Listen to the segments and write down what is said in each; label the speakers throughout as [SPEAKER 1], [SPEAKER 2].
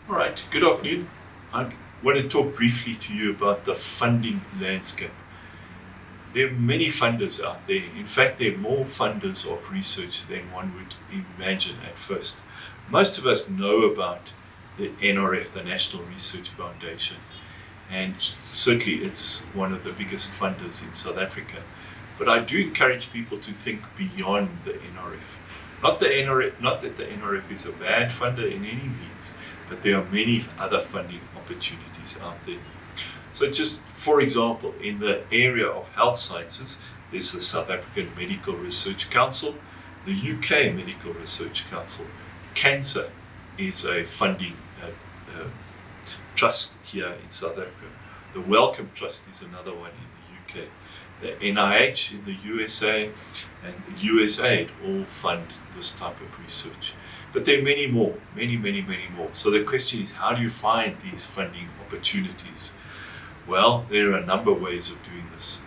[SPEAKER 1] All right, good afternoon. I want to talk briefly to you about the funding landscape. There are many funders out there. In fact, there are more funders of research than one would imagine at first. Most of us know about the NRF, the National Research Foundation, and certainly it's one of the biggest funders in South Africa. But I do encourage people to think beyond the NRF. Not that the NRF is a bad funder in any means, but there are many other funding opportunities out there. So just for example, in the area of health sciences, there's the South African Medical Research Council, the UK Medical Research Council. Cancer is a funding trust here in South Africa. The Wellcome Trust is another one in the UK. The NIH in the USA and USAID all fund this type of research. But there are many more, many more. So the question is, how do you find these funding opportunities? Well, there are a number of ways of doing this.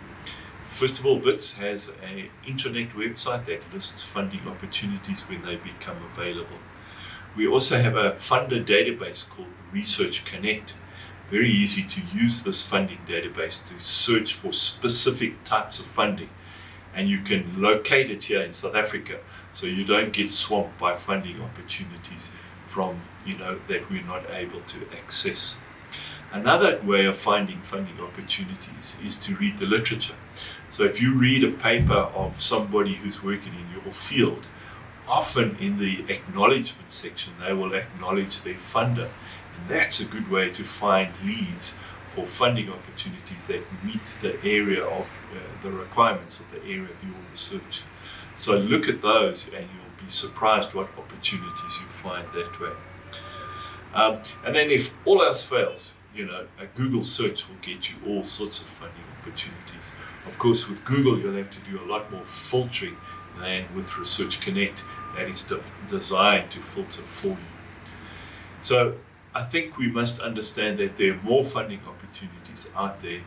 [SPEAKER 1] First of all, WITS has an intranet website that lists funding opportunities when they become available. We also have a funder database called Research Connect. Very easy to use this funding database to search for specific types of funding. And you can locate it here in South Africa, so you don't get swamped by funding opportunities from, that we're not able to access. Another way of finding funding opportunities is to read the literature. So if you read a paper of somebody who's working in your field, often in the acknowledgement section, they will acknowledge their funder. And that's a good way to find leads for funding opportunities that meet the area of the requirements of the area of your research. So look at those and you'll be surprised what opportunities you find that way. And then if all else fails, a Google search will get you all sorts of funding opportunities. Of course, with Google, you'll have to do a lot more filtering than with Research Connect that is designed to filter for you. So I think we must understand that there are more funding opportunities out there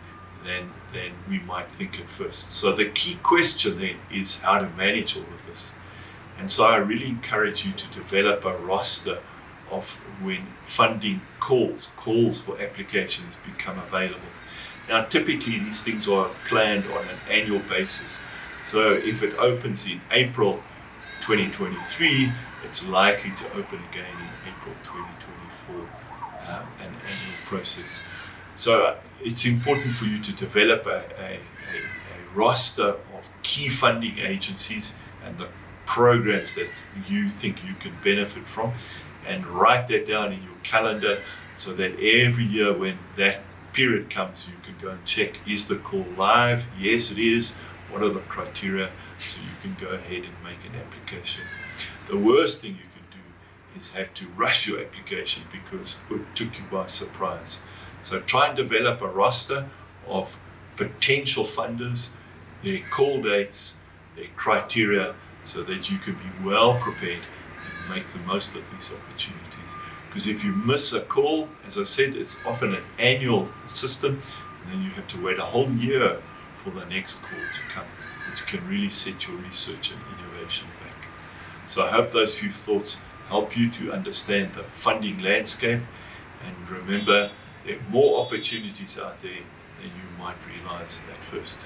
[SPEAKER 1] than we might think at first. So the key question then is how to manage all of this. And so I really encourage you to develop a roster of when funding calls for applications become available. Now typically these things are planned on an annual basis. So if it opens in April 2023, it's likely to open again in April 2024, an annual process. So it's important for you to develop a roster of key funding agencies and the programs that you think you can benefit from, and write that down in your calendar so that every year when that period comes, you can go and check, is the call live? Yes, it is. What are the criteria? So you can go ahead and make an application. The worst thing you can do is have to rush your application because it took you by surprise. So try and develop a roster of potential funders, their call dates, their criteria, so that you can be well prepared and make the most of these opportunities. Because if you miss a call, as I said, it's often an annual system, and then you have to wait a whole year for the next call to come, which can really set your research and innovation back. So I hope those few thoughts help you to understand the funding landscape, and remember there are more opportunities out there than you might realize at first.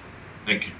[SPEAKER 1] Thank you.